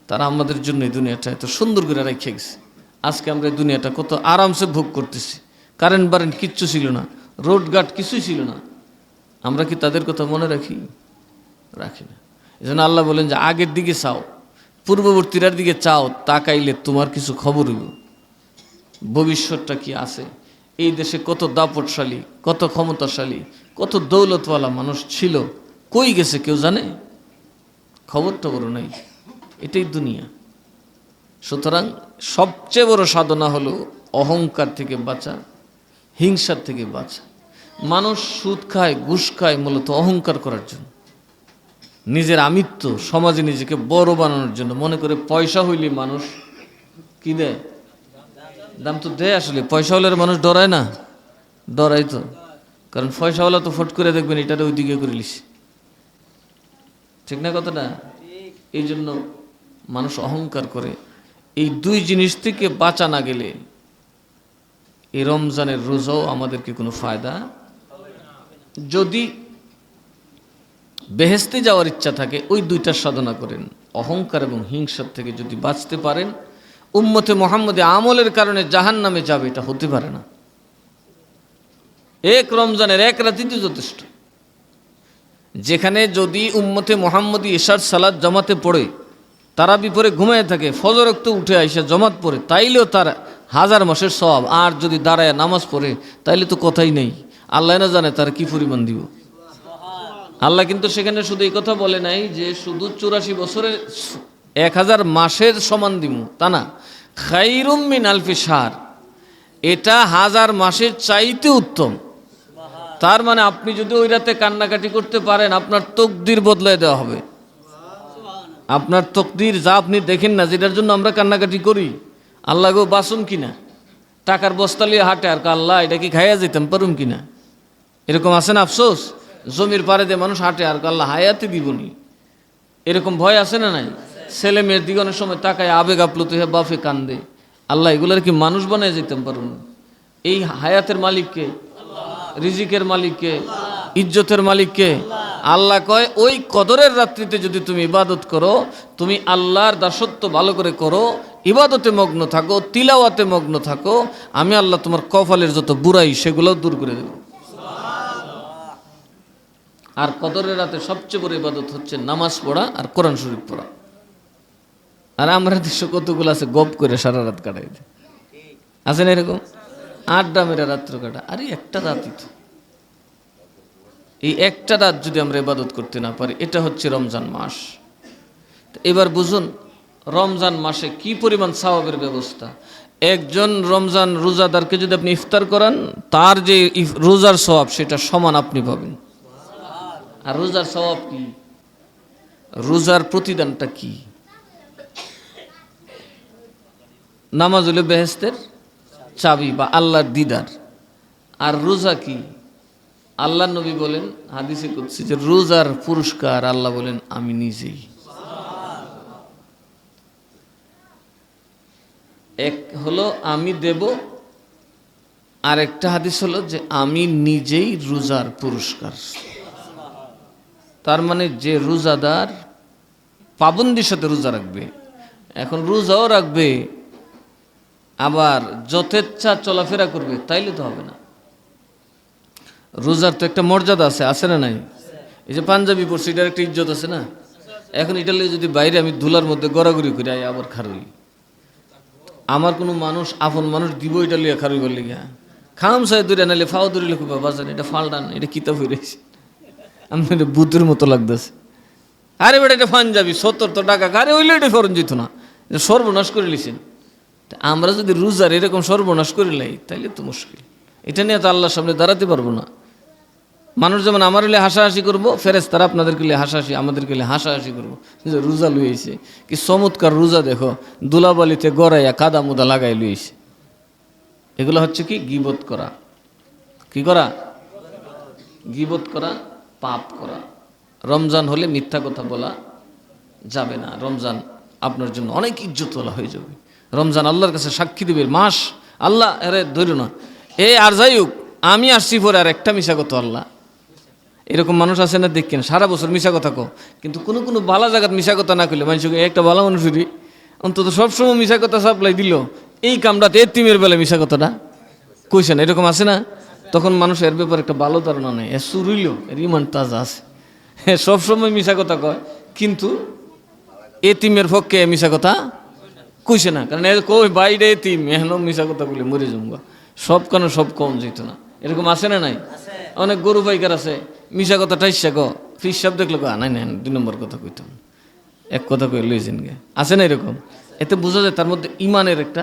তারা আমাদের জন্য এই দুনিয়াটা এত সুন্দর করে রেখে গেছে। আজকে আমরা এই দুনিয়াটা কত আরামসে ভোগ করতেছি, কারেন্ট বারেন্ট কিচ্ছু ছিল না, রোডঘাট কিছুই ছিল না। আমরা কি তাদের কথা মনে রাখি? রাখি না। এই জন্য আল্লাহ বলেন যে আগের দিকে চাও, পূর্ববর্তীরার দিকে চাও, তাকাইলে তোমার কিছু খবর হইব, ভবিষ্যৎটা কি আছে। এই দেশে কত দাপটশালী, কত ক্ষমতাশালী, কত দৌলতওয়ালা মানুষ ছিল, কই গেছে কেউ জানে? খবর টবর নাই। এটাই দুনিয়া। সুতরাং সবচেয়ে বড় সাধনা হলো অহংকার থেকে বাঁচা, হিংসার থেকে বাঁচা। মানুষ সুদ খায়, ঘুষ খায় মূলত অহংকার করার জন্য, নিজের আমিত্ব, সমাজে নিজেকে বড় বানানোর জন্য। মনে করে পয়সা হইলে মানুষ কি দেয়, দাম তো দেয়। আসলে পয়সা হলে মানুষ ডরায় না? ডরাই তো, কারণ পয়সাওয়ালা তো ফট করে দেখবেন এটারে ওই দিকে করে লিস, ঠিক না কথাটা? এই জন্য মানুষ অহংকার করে। এই দুই জিনিস থেকে বাঁচা না গেলে এই রমজানের রোজাও আমাদেরকে কোনো ফায়দা। যদি বেহেশতে যাওয়ার ইচ্ছা থাকে ওই দুইটা সাধনা করেন, অহংকার এবং হিংসার থেকে যদি বাঁচতে পারেন, উম্মতে মুহাম্মদে আমলের কারণে জাহান্নামে যাবে এটা হতে পারে না। এক রমজানের এক রাতিতে যথেষ্ট। যেখানে যদি উম্মতে মুহাম্মদী এশার সালাত জামাতে পড়ে, তারাবি পরে ঘুমিয়ে থাকে, ফজর ওয়াক্তে উঠে আইসা জমাত পড়ে, তাইলেও তার 1000 মাসের সওয়াব। আর যদি দাঁড়ায় নামাজ পড়ে তাইলে তো কথাই নেই, আল্লাহ না জানে তার কি পরিমাণ দিব। আল্লাহ কিন্তু সেখানে শুধু এই কথা বলে নাই যে শুধু 84 বছরের 1000 মাসের সমান দিব, তা না। খাইরুম মিন আলফি শাহর, এটা 1000 মাসের চাইতে উত্তম। তার মানে আপনি যদি ওই রাতে কান্নাকাটি করতে পারেন, আপনার তকদির বদলায় দেওয়া হবে। আপনার তকদির যা আপনি দেখেন না, যেটার জন্য আমরা কান্নাকাটি করি, আল্লাহ গো বাসুম কিনা, টাকার বস্তা লিয়ে হাঁটে, আর আল্লাহ এটা কি খাইয়া যেতাম পারুম কিনা, এরকম আছে না আফসোস? জমির পাড়ে দিয়ে মানুষ হাঁটে, আর আল্লাহ হায়াতে দিবনি, এরকম ভয় আছে না নাই? ছেলে মেয়ের দিকে অনেক সময় তাকায় আবেগ আপ্লুত হয়ে বাফে কান্দে, আল্লাহ এগুলার কি মানুষ বানায় যেতাম পারুন? এই হায়াতের মালিককে, রিজিকের মালিককে, ইজ্জতের মালিককে। আল্লাহ কয় ওই কদরের রাত্রিতে যদি তুমি ইবাদত করো, তুমি আল্লাহর দাসত্ব ভালো করে করো, ইবাদতে মগ্ন থাকো, তিলাওয়াতে মগ্ন থাকো, আমি আল্লাহ তোমার কপালের যত বুরাই সেগুলোও দূর করে দেব। আর কদরের রাতে সবচেয়ে বড় ইবাদত হচ্ছে নামাজ পড়া আর কোরআন শরীফ পড়া। আর আমরা দেশে কতগুলো আছে গপ করে সারা রাত কাটাই, আছে না এরকম? আড্ডা মেরে রাত্র কাটা। আরে একটা রাতই তো, এই একটা রাত যদি আমরা ইবাদত করতে না পারি, এটা হচ্ছে রমজান মাস। এবার বুঝুন রমজান মাসে কি পরিমাণ সওয়াবের ব্যবস্থা। একজন রমজান রোজাদারকে যদি আপনি ইফতার করান, তার যে রোজার সওয়াব সেটা সমান আপনি পাবেন। আর রোজার সওয়াব কি? রোজার প্রতিদানটা কি? নামাজ হলো বেহেশতের চাবি বা আল্লাহর দিদার। আর রোজা কি? আল্লাহ নবী বলেন হাদিসে কুদসি যে রোজার পুরস্কার আল্লাহ বলেন আমি নিজেই। এক হলো আমি দেব, আর একটা হাদিস হলো যে আমি নিজেই রোজার পুরস্কার। তার মানে যে রোজাদার পাবন্দির সাথে রোজা রাখবে, এখন রোজাও রাখবে আবার যথেচ্ছা চলাফেরা করবে, তাইলে তো হবে না। রোজার তো একটা মর্যাদা আছে, আছে না নাই? এই যে পাঞ্জাবি পড়ছি, এটার একটা ইজ্জত আছে না? এখন এটা যদি বাইরে আমি ধুলার মধ্যে গড়াগড়ি করে আবার খারুই, আমার কোনো মানুষ আপন মানুষ দিব এটা লিয়ে খারুইবার লিগা খাম সাই দূরে নালে ফাও দূরে লিখু বাজান এটা ফালডান, এটা কিতাব হয়ে রয়েছে, আমি এটা বুদ্ধের মতো লাগতেছে। আরে বেটা এটা পাঞ্জাবি 70 টাকা, আরে ওইলে এটা ফরন যেত না, সর্বনাশ করে লিছেন। আমরা যদি রোজার এরকম সর্বনাশ করে লাই তাইলে তো মুশকিল। এটা নিয়ে তো আল্লাহর সামনে দাঁড়াতে পারবো না। মানুষ যেমন আমার হলে হাসাহাসি করবো, ফেরেশতারা আপনাদেরকে লিয়ে হাসাহাসি, আমাদেরকে লিয়ে হাসাহাসি করবো যে রোজা লুয়েছে, কি চমৎকার রোজা দেখো, দুলাবালিতে গড়াইয়া কাদা মুদা লাগাই লুয়েছে। এগুলো হচ্ছে কি গীবত করা। কি করা? গীবত করা, পাপ করা। রমজান হলে মিথ্যা কথা বলা যাবে না। রমজান আপনার জন্য অনেক ইজ্জতওয়ালা হয়ে যাবে। রমজান আল্লাহর কাছে সাক্ষী দিবে মাস। আল্লাহ আরে ধরল না, আর যাই হোক আমি আসছি পরে আর একটা মিশা কথা আল্লাহ। এরকম মানুষ আছে না দেখেন, সারা বছর মিশা কথা কো, কিন্তু কোনো কোনো বালা জায়গাত মিশা কথা না কইলে মানুষকে একটা ভালো মানুষেরই অন্তত সবসময় মিশা কথা সাপ্লাই দিল, এই কামড়াতে এতিমের বেলা মিশা কথাটা কইছেন, এরকম আছে না? তখন মানুষ এর ব্যাপারে একটা ভালো ধারণা নেই, এ সুরইল এর ইমান তাজা আছে। হ্যাঁ, সবসময় মিশা কথা কয়, কিন্তু এতিমের পক্ষে মিশা কথা কইছে না, কারণ কই বাইরে এতিম এখন মিশা কথা বলে মরে জমবা, সব কেন সব কম যেত না। এরকম আছে না নাই? অনেক গরু পাইকার আছে, মিশা কথা টাইসা গো হিসাব দেখলো নাই নাই 2 নম্বর কথা কইতাম, এক কথা কই লইছেন গে, আছে না এরকম? এতে বোঝা যায় তার মধ্যে ইমানের একটা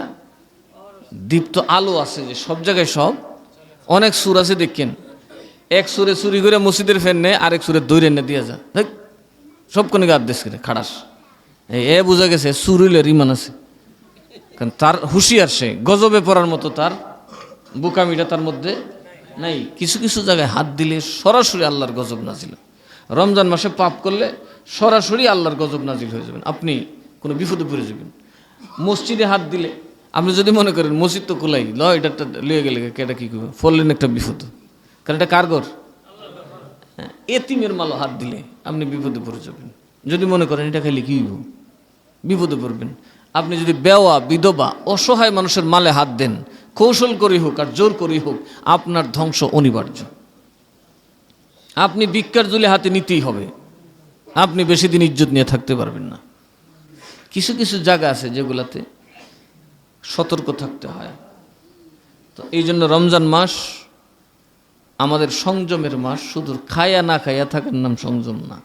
দীপ্ত আলো আছে, যে সব জায়গায় সব। অনেক সুর আছে দেখেন, এক সুরে চুরি করে মসজিদের ফ্যান নেয়, আরেক সুরে দৈরে এনে দিয়ে যা, দেখ সব কোনে গাদ দেশ করে খাড়াস। এ বোঝা গেছে সুর হইলে ইমান আছে, কারণ তার হুঁশিয়ার, সে গজবে পড়ার মতো তার বোকামিটা তার মধ্যে নাই। কিছু কিছু জায়গায় হাত দিলে সরাসরি আল্লাহর গজব নাজিল। রমজান মাসে পাপ করলে সরাসরি আল্লাহর গজব নাজিল হয়ে যাবেন, আপনি কোনো বিপদে পড়ে যাবেন। মসজিদে হাত দিলে আপনি যদি মনে করেন মসজিদ তো খোলাই এটা লিয়ে গেলে কেটা কী করবে, ফললেন একটা বিপদ, কারণ এটা কারগর। এতিমের মালও হাত দিলে আপনি বিপদে পড়ে যাবেন। যদি মনে করেন এটা খাইলে কী হইব, বিপদে পড়বেন। আপনি যদি বেওয়া, বিধবা, অসহায় মানুষের মালে হাত দেন, কৌশল করেই হোক আর জোর করেই হোক, আপনার ধ্বংস অনিবার্য। আপনি ভিক্ষার জুলে হাতে নিতেই হবে, আপনি বেশি দিন ইজ্জত নিয়ে থাকতে পারবেন না। কিছু কিছু জায়গা আছে যেগুলাতে সতর্ক থাকতে হয়। তো এই জন্য রমজান মাস আমাদের সংযমের মাস। শুধু খায়া না খাইয়া থাকার নাম সংযম না।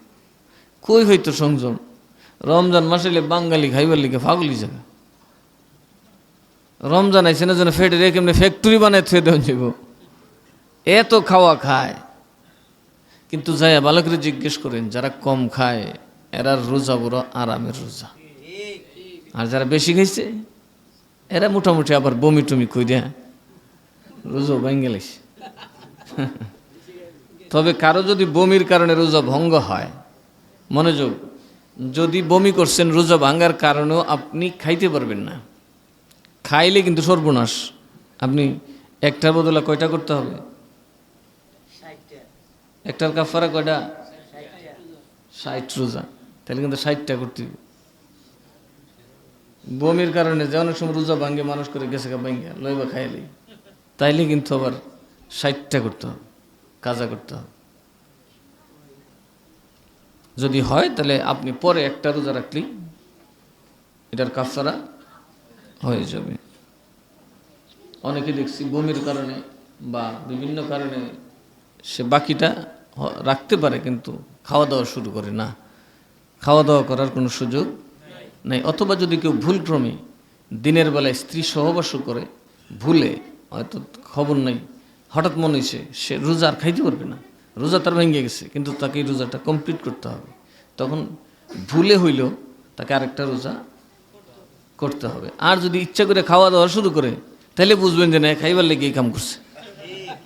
কই হইতো সংযম? রমজান মাস এলে বাঙালি খাইবার লিখে ফাগলি জায়গা। রমজান আইসে না যেন ফেটে রেখে এমনি ফ্যাক্টরি বানায় থুয়ে দেওয়া যাব, এত খাওয়া খায়। কিন্তু যাইয়া ভালো করে জিজ্ঞেস করেন, যারা কম খায় এরা রোজা বড় আরামের রোজা, আর যারা বেশি খাইছে এরা মোটামুটি আবার বমি টমি কই দেয়া রোজা ভেঙে গেছে। তবে কারো যদি বমির কারণে রোজা ভঙ্গ হয়, মনোযোগ, যদি বমি করছেন রোজা ভাঙ্গার কারণেও আপনি খাইতে পারবেন না, খাইলে কিন্তু সর্বনাশ। আপনি একটার বদলে কয়টা করতে হবে? একটার কাফারা কয়টা? 60 রোজা, তাহলে কিন্তু 60টা করতে হবে। বমির কারণে যে অনেক সময় রোজা ভাঙ্গে মানুষ করে গেছে ভাঙ্গে লইবা খাইলে, তাইলে কিন্তু আবার 60টা করতে হবে, কাজা করতে হবে। যদি হয় তাহলে আপনি পরে একটা রোজা রাখলেই এটার কাফারা হয়ে যাবে। অনেকে দেখছি বমির কারণে বা বিভিন্ন কারণে সে বাকিটা রাখতে পারে, কিন্তু খাওয়া দাওয়া শুরু করে না, খাওয়া দাওয়া করার কোনো সুযোগ নাই। অথবা যদি কেউ ভুলক্রমে দিনের বেলায় স্ত্রী সহবাসও করে, ভুলে, হয়তো খবর নাই, হঠাৎ মনে হয়েছে সে রোজা আর খাইতে পারবে না, রোজা তার ভেঙে গেছে, কিন্তু তাকে এই রোজাটা কমপ্লিট করতে হবে, তখন ভুলে হইলেও তাকে আরেকটা রোজা করতে হবে। আর যদি ইচ্ছা করে খাওয়া দাওয়া শুরু করে, তাহলে বুঝবেন যে না খাইবার লেগে এই কাম করছে,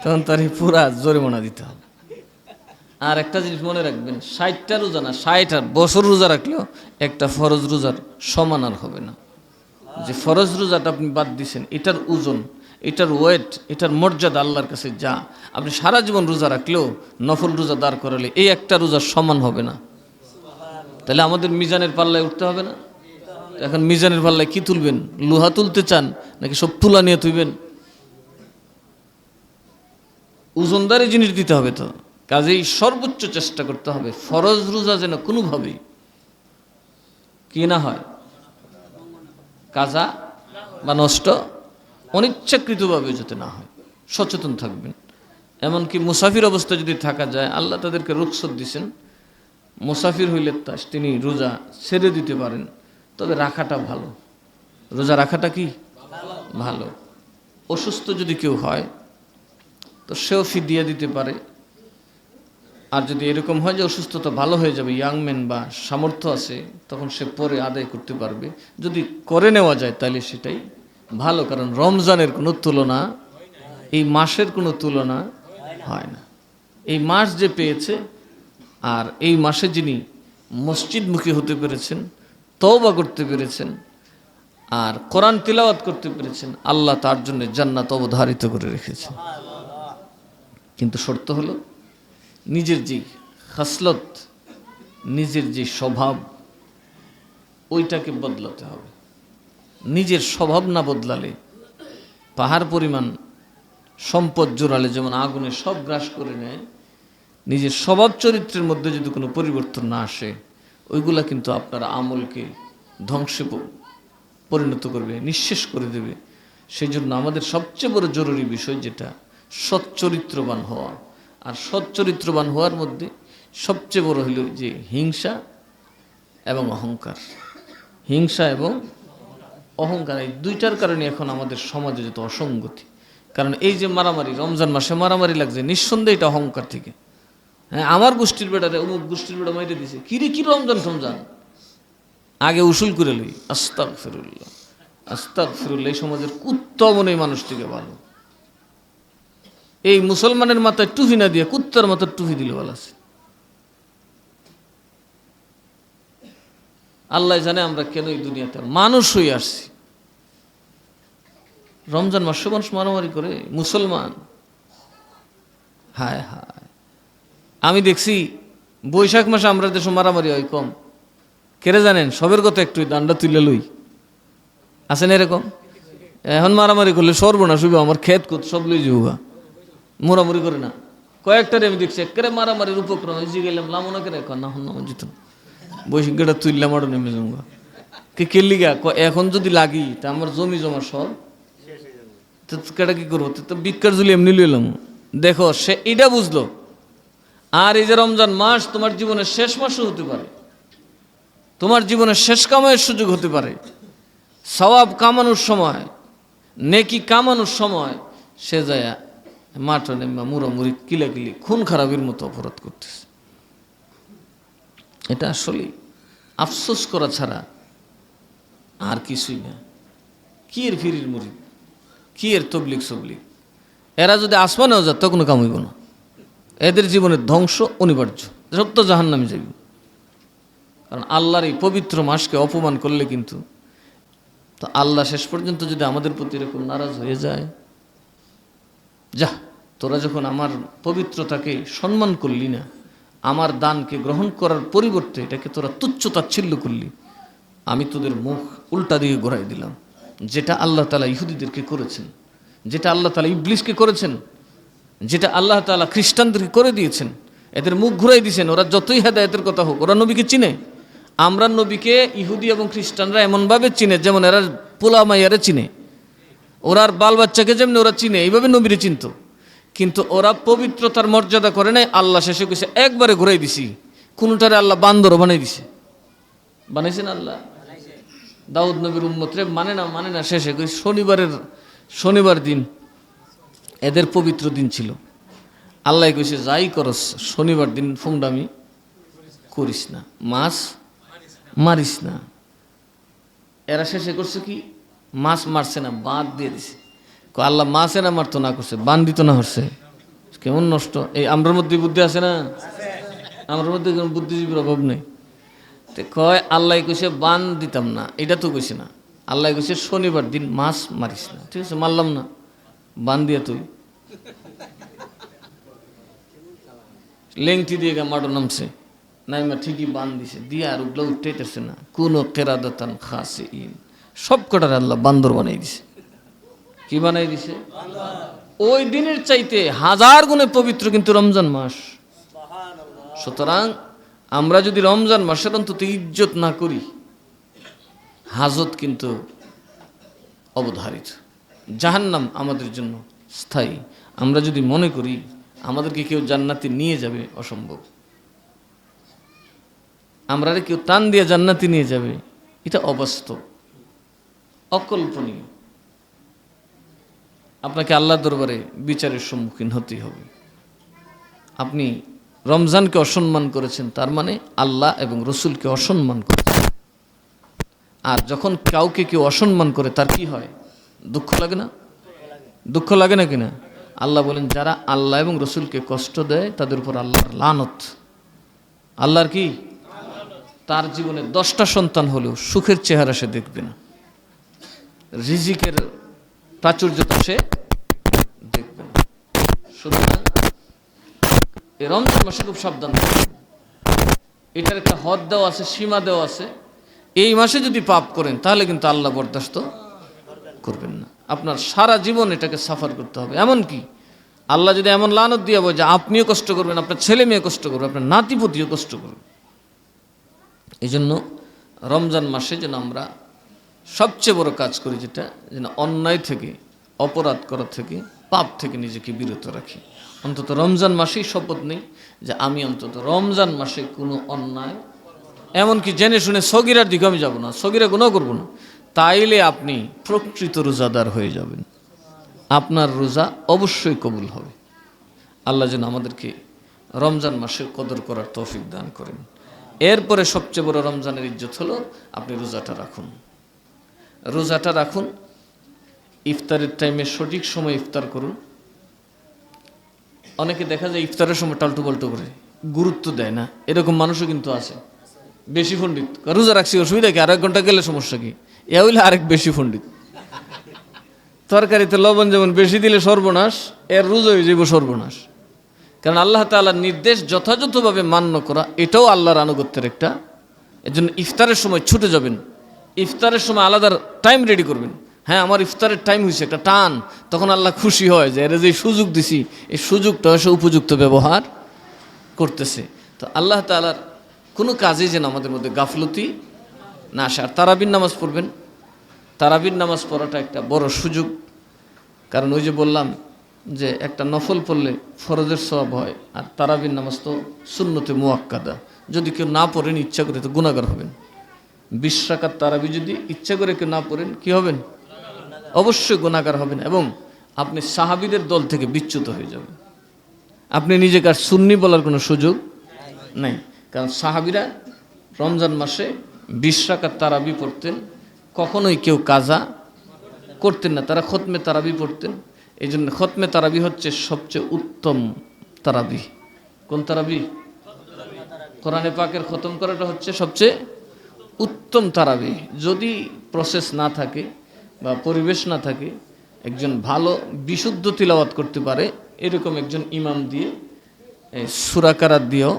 তখন তার পুরা জরিমানা দিতে হবে। আর একটা জিনিস মনে রাখবেন, 60টা রোজা না, 60 বছর রোজা রাখলেও একটা ফরজ রোজার সমান আর হবে না। যে ফরজ রোজাটা আপনি বাদ দিচ্ছেন, এটার ওজন, এটার ওয়েট, এটার মর্যাদা আল্লাহর কাছে যা, আপনি সারা জীবন রোজা রাখলেও নফল রোজা দাঁড় করালে এই একটা রোজার সমান হবে না। তাহলে আমাদের মিজানের পাল্লায় উঠতে হবে না? এখন মিজানের পাল্লায় কি তুলবেন? লোহা তুলতে চান নাকি সব তুলা নিয়ে তুলবেন? ওজনদারি জিনিস দিতে হবে। তো কাজেই সর্বোচ্চ চেষ্টা করতে হবে ফরজ রোজা যেন কোনোভাবেই কি না হয়, কাজা বা নষ্ট অনিচ্ছাকৃতভাবে যাতে না হয়, সচেতন থাকবেন। এমনকি মুসাফির অবস্থায় যদি থাকা যায়, আল্লাহ তাদেরকে রুখসত দিয়েছেন, মুসাফির হইলে তিনি রোজা ছেড়ে দিতে পারেন, তবে রাখাটা ভালো। রোজা রাখাটা কি ভালো। অসুস্থ যদি কেউ হয় তো সেও ফিদিয়া দিতে পারে। আর যদি এরকম হয় যে অসুস্থতা ভালো হয়ে যাবে, ইয়াংম্যান বা সামর্থ্য আছে, তখন সে পরে আদায় করতে পারবে। যদি করে নেওয়া যায় তাহলে সেটাই ভালো, কারণ রমজানের কোনো তুলনা, এই মাসের কোনো তুলনা হয় না। এই মাস যে পেয়েছে, আর এই মাসে যিনি মসজিদমুখী হতে পেরেছেন, তওবা করতে পেরেছেন, আর কোরআন তিলাওয়াত করতে পেরেছেন, আল্লাহ তার জন্য জান্নাত অবধারিত করে রেখেছেন। কিন্তু শর্ত হলো নিজের যে খাসলত, নিজের যে স্বভাব, ওইটাকে বদলাতে হবে। নিজের স্বভাব না বদলালে, পাহাড় পরিমাণ সম্পদ জোরালে যেমন আগুনে সব গ্রাস করে নেয়, নিজের স্বভাব চরিত্রের মধ্যে যদি কোনো পরিবর্তন না আসে, ওইগুলা কিন্তু আপনার আমলকে ধ্বংসে পরিণত করবে, নিঃশেষ করে দেবে। সেই জন্য আমাদের সবচেয়ে বড় জরুরি বিষয় যেটা, সচ্চরিত্রবান হওয়া। আর সচ্চরিত্রবান হওয়ার মধ্যে সবচেয়ে বড় হলো যে হিংসা এবং অহংকার। হিংসা এবং অহংকার, এই দুইটার কারণে এখন আমাদের সমাজে যত অসঙ্গতি। কারণ এই যে মারামারি, রমজান মাসে মারামারি লাগছে, নিঃসন্দেহে এটা অহংকার থেকে। হ্যাঁ, আমার গোষ্ঠীর বেটারে অমুক গোষ্ঠীর বেটা মাইরে দিছে, কিরে কি রমজান রমজান, আগে উসুল করে লই। আস্তাগফিরুল্লাহ, আস্তাগফিরুল্লাহ। এই সমাজের কুত্তা মনে মানুষ থেকে ভালো। এই মুসলমানের মাথায় টুপি না দিয়ে কুত্তার মাথায় টুপি দিলে ভালো আছে। আল্লাহ জানে আমরা কেন এই দুনিয়াতে মানুষ হয়ে আসছি। রমজান মাসে মানুষ মারামারি করে, মুসলমান। হায় হায়, আমি দেখছি বৈশাখ মাসে আমরা দেশে মারামারি হয় কম। কেড়ে জানেন, সবের কথা একটু দান্ডা তুলে লই, আছেন এরকম। এখন মারামারি করলে সর্বনাশ হইব, আমার ক্ষেত কুত সব লই যাবো। মোরামুরি করে না, কয়েকটারে আমি দেখছি একেবারে মারামারির উপক্রম হয়েছি। গেলাম লামনা করে এখন না হন না জিত বৈশাখ গেটা তুললাম আরো নেমে যাবো। কে কেলিগা এখন যদি লাগি তা আমার জমি জমা সব কেটা কি করবো, তো বিক্ষার জুলি এমনি লইলাম। দেখো সে এটা বুঝলো। আর এই যে রমজান মাস তোমার জীবনের শেষ মাসও হতে পারে, তোমার জীবনের শেষ কামাইয়ের সুযোগ হতে পারে। সওয়াব কামানোর সময়, নেকি কামানোর সময় সে যায় মাঠে নেমা মুড়ামুড়ি কিলাকিলি খুন খারাপের মতো অপরাধ করতেছে। এটা আসলে আফসোস করা ছাড়া আর কিছুই না। কি এর ফিরির মুড়ি, কি এর তবলিক সবলিক, এরা যদি আসমানেও যায় তখনও কাম হইব না। এদের জীবনের ধ্বংস অনিবার্য, সত্য জাহান্নামে যাইব। কারণ আল্লাহর এই পবিত্র মাসকে অপমান করলে কিন্তু, তো আল্লাহ শেষ পর্যন্ত যদি আমাদের প্রতি এরকম নারাজ হয়ে যায়, যা তোরা যখন আমার পবিত্রতাকে সম্মান করলি না, আমার দানকে গ্রহণ করার পরিবর্তে এটাকে তোরা তুচ্ছ তাচ্ছিল্য করলি, আমি তোদের মুখ উল্টা দিকে ঘোরাই দিলাম। যেটা আল্লাহ তাআলা ইহুদিদেরকে করেছেন, যেটা আল্লাহ তাআলা ইবলিসকে করেছেন, যেটা আল্লাহ তাআলা খ্রিস্টানদেরকে করে দিয়েছেন, এদের মুখ ঘুরাই দিয়েছেন। ওরা যতই হেদায়েতের কথা হোক, ওরা নবীকে চিনে। আমরা নবীকে ইহুদি এবং খ্রিস্টানরা এমনভাবে চিনে যেমন এরা পোলা মাইয়ারে চিনে, ওরার বাল বাচ্চাকে যেমনি ওরা চিনে, এইভাবে নবীরে চিনত। কিন্তু ওরা পবিত্রতার মর্যাদা করে নাই। আল্লাহ শেষে কইছে একবারে ঘুরাই দিছি। কোনটারে আল্লাহ বান্দর বানাই দিছে, বানাইছেন আল্লাহ। দাউদ নবীর উম্মতরে মানে না শেষে কই শনিবার দিন এদের পবিত্র দিন ছিল। আল্লাহ কইছে যাই করস শনিবার দিন ফুংডামি করিস না, মাছ মারিস না। এরা শেষে করছে কি, মাছ মারছে না, বাঁধ দিয়ে দিছে। আল্লাহ মাছে না মারতো না করছে, বান দিত না হচ্ছে। কেমন নষ্ট! এই আমরার মধ্যে বুদ্ধি আছে না? আমরার মধ্যে কোনো বুদ্ধিজীবীর অভাব নেই। তো কয় আল্লাহ কইছে বান দিতাম না, এটা তো কইছে না। আল্লাহ কইছে শনিবার দিন মাছ মারিস না। ঠিক আছে, মারলাম না, বান দিয়ে তুই লেংটি দিয়ে মাটো নামছে নাইমা ঠিকই বান দিছে, দিয়ে আর উঠলে উঠতেছে না। কোন কেরাদাতান খাসে ইন, সব কটার আল্লাহ বান্দর বানাই দিছে। কি বানাই দিছে? ওই দিনের চাইতে হাজার গুণে পবিত্র কিন্তু রমজান মাস। সুতরাং আমরা যদি রমজান মাসের অন্তত ইজ্জত না করি, হাজত কিন্তু অবধারিত, জাহান্নাম আমাদের জন্য স্থায়ী। আমরা যদি মনে করি আমাদেরকে কেউ জান্নাতে নিয়ে যাবে, অসম্ভব। আমরা কেউ টান দিয়ে জান্নাতে নিয়ে যাবে, এটা অবাস্তব, অকল্পনীয়। আপনাকে আল্লাহর দরবারে বিচারের সম্মুখীন হতেই হবে। আপনি রমজানকে অসম্মান করেছেন, তার মানে আল্লাহ এবং রসুলকে অসম্মান করেছেন। আর যখন কাউকে কেউ অসম্মান করে তার কি হয়? দুঃখ লাগে না? দুঃখ লাগে না কিনা? আল্লাহ বলেন যারা আল্লাহ এবং রসুলকে কষ্ট দেয় তাদের উপর আল্লাহর লানত। আল্লাহর কি? তার জীবনে 10টা সন্তান হলেও সুখের চেহারা সে দেখবে না, রিজিকের প্রাচুর্যতা সে দেখবে না। সুতরাং এই রমজান মাসে খুব সাবধান থাকবেন। এটার একটা হদ দেওয়া আছে, সীমা দেওয়া আছে। এই মাসে যদি পাপ করেন তাহলে কিন্তু আল্লাহ বরদাস্ত করবেন না। আপনার সারা জীবন এটাকে সাফার করতে হবে। এমনকি আল্লাহ যদি এমন লানত দিয়ে বলে যে আপনিও কষ্ট করবেন, আপনার ছেলে মেয়ে কষ্ট করবে, আপনার নাতিপতিও কষ্ট করবে। এই জন্য রমজান মাসে যেন আমরা সবচেয়ে বড় কাজ করি, যেটা যেন অন্যায় থেকে, অপরাধ করা থেকে পাপ থেকে নিজেকে বিরত রাখি। অন্তত রমজান মাসেই শপথ নেই যে আমি অন্তত রমজান মাসে কোনো অন্যায়, এমনকি জেনে শুনে সগিরার দিকে আমি যাব না, সগিরা গুনাহ করব না। তাইলে আপনি প্রকৃত রোজাদার হয়ে যাবেন, আপনার রোজা অবশ্যই কবুল হবে। আল্লাহ যেন আমাদেরকে রমজান মাসের কদর করার তৌফিক দান করেন। এরপরে সবচেয়ে বড় রমজানের ইজ্জত হলো আপনি রোজাটা রাখুন। রোজাটা রাখুন, ইফতারের টাইমে সঠিক সময় ইফতার করুন। অনেকে দেখা যায় ইফতারের সময় টালটু পাল্টু করে, গুরুত্ব দেয় না, এরকম মানুষও কিন্তু আছে। বেশি পণ্ডিত, রোজা রাখছি অসুবিধা কি, আর 1 ঘন্টা গেলে সমস্যা কি, এ হইলে আরেক বেশি পণ্ডিত। তরকারিতে লবণ যেমন বেশি দিলে সর্বনাশ, এর রোজা হয়ে যাইব সর্বনাশ। কারণ আল্লাহ তাআলার নির্দেশ যথাযথভাবে মান্য করা এটাও আল্লাহর আনুগত্যের একটা। এর জন্য ইফতারের সময় ছুটে যাবেন, ইফতারের সময় আলাদা টাইম রেডি করবেন। হ্যাঁ, আমার ইফতারের টাইম হয়েছে, একটা টান, তখন আল্লাহ খুশি হয় যে এর যে সুযোগ দিছি এই সুযোগটা সে উপযুক্ত ব্যবহার করতেছে। তো আল্লাহ তাআলার কোনো কাজে যেন আমাদের মধ্যে গাফলতি না আসে। আর তারাবির নামাজ পড়বেন, তারাবির নামাজ পড়াটা একটা বড় সুযোগ। কারণ ওই যে বললাম যে একটা নফল পড়লে ফরজের সওয়াব হয়, আর তারাবির নামাজ তো সুন্নতে মুআক্কাদা, যদি কেউ না পড়েন ইচ্ছা করে তো গুনাহগার হবেন। 20 রাকাত তারাবি যদি ইচ্ছা করে কেউ না পড়েন কি হবেন? অবশ্যই গুনাহগার হবেন, এবং আপনি সাহাবীদের দল থেকে বিচ্যুত হয়ে যাবেন। আপনি নিজেকে আর সুন্নি বলার কোনো সুযোগ নাই। কারণ সাহাবীরা রমজান মাসে 20 রাকাত তারাবি পড়তেন, কখনোই কেউ কাজা করতেন না, তারা খতমে তারাবি পড়তেন। এই জন্য খতমে তারাবি হচ্ছে সবচেয়ে উত্তম তারাবি। কোন তারাবি? কোরআনে পাকের খতম করাটা হচ্ছে সবচেয়ে উত্তম তারাবি। যদি প্রসেস না থাকে বা পরিবেশ না থাকে, একজন ভালো বিশুদ্ধ তিলাওয়াত করতে পারে এরকম একজন ইমাম দিয়ে, সূরা কারাত দিয়েও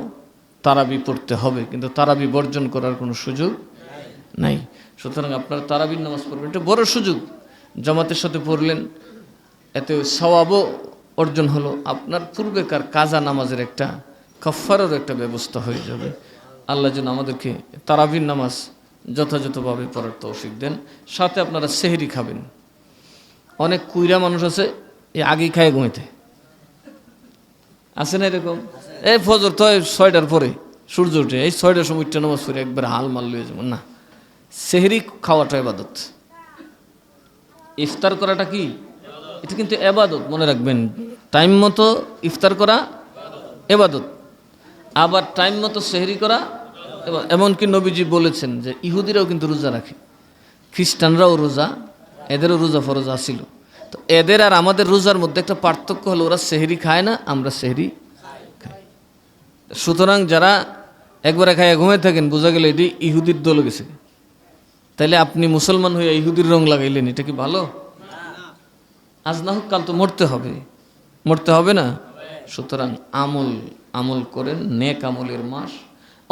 তারাবি পড়তে হবে, কিন্তু তারাবি বর্জন করার কোনো সুযোগ নাই। সুতরাং আপনারা তারাবির নামাজ পড়বেন, এটা বড় সুযোগ। জামাতের সাথে পড়লেন, এতে সওয়াবও অর্জন হলো, আপনার পূর্বেকার কাজা নামাজের একটা কাফফারারও একটা ব্যবস্থা হয়ে যাবে। আল্লাহ যেন আমাদেরকে তারাবির নামাজ যথাযথভাবে পড়ার তৌফিক দেন। সাথে আপনারা সেহরি খাবেন। অনেক কুইরা মানুষ আছে এই আগেই খায় ঘুমাইতে, আছে না এরকম? এই ফজর তো 6টার পরে সূর্য উঠে, এই 6টার সময় উঠতে নামাজ পড়ে একবার হাল মাল লয়ে যাবেন না। সেহরি খাওয়াটা ইবাদত, ইফতার করাটা কি? এটা কিন্তু ইবাদত, মনে রাখবেন। টাইম মতো ইফতার করা ইবাদত, আবার টাইম মতো সেহরি করা। এমনকি নবীজি বলেছেন যে ইহুদিরাও কিন্তু রোজা রাখে, খ্রিস্টানরাও রোজা, এদেরও রোজা ফরজ আসিল। তো এদের আর আমাদের রোজার মধ্যে একটা পার্থক্য হলো, ওরা সেহরি খায় না, আমরা সেহরি খাই। সুতরাং যারা একবারে খায় ঘুমিয়ে থাকেন, বোঝা গেল এটি ইহুদির দল গেছে। তাইলে আপনি মুসলমান হয়ে ইহুদির রং লাগাইলেন, এটা কি ভালো? আজ না হোক কাল তো মরতে হবে, মরতে হবে না? সুতরাং আমল করেন, নেক আমলের মাস।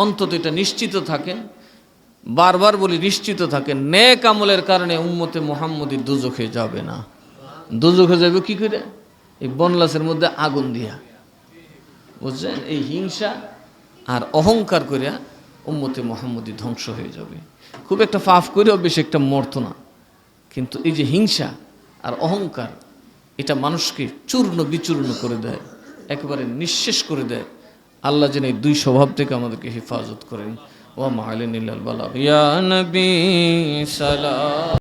অন্তত এটা নিশ্চিত থাকেন, বারবার বলি নিশ্চিত থাকেন, নেক আমলের কারণে উম্মতে মুহাম্মদী দুজখে যাবে না। দুজখে যাবে কি করে? এই বনলাসের মধ্যে আগুন দিয়া, বুঝছেন? এই হিংসা আর অহংকার করিয়া উম্মতে মুহাম্মদী ধ্বংস হয়ে যাবে। খুব একটা পাপ করেও বেশি একটা মরতো না, কিন্তু এই যে হিংসা আর অহংকার, এটা মানুষকে চূর্ণ বিচূর্ণ করে দেয়, একেবারে নিঃশেষ করে দেয়। আল্লাহ যেন এই দুই স্বভাব থেকে আমাদেরকে হেফাজত করেন। ওয়া মা আলাইনা ইল্লাল বালাগ। ইয়া নবী সালাম।